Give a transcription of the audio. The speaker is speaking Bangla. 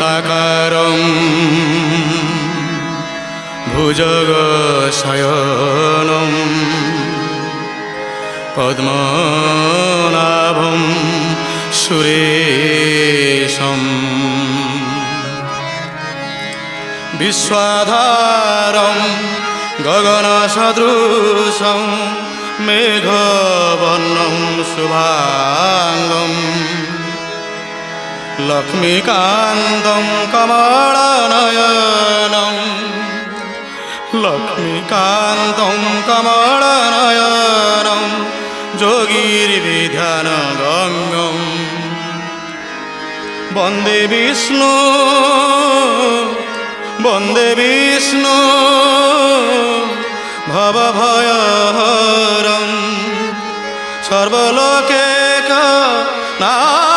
শান্তাকারং ভুজগশয়নম পদ্মনাভম সুরেশম বিশ্বাধারম গগনসদৃশম মেঘবর্ণম শুভাঙ্গম লক্ষ্মীকান্তম কমলনয়নম লক্ষ্মীকান্তম কমলনয়নম যোগীর্বিধানগম্যম বন্দে বিষ্ণু ভবভয়হরম সর্বলোকেকনাথম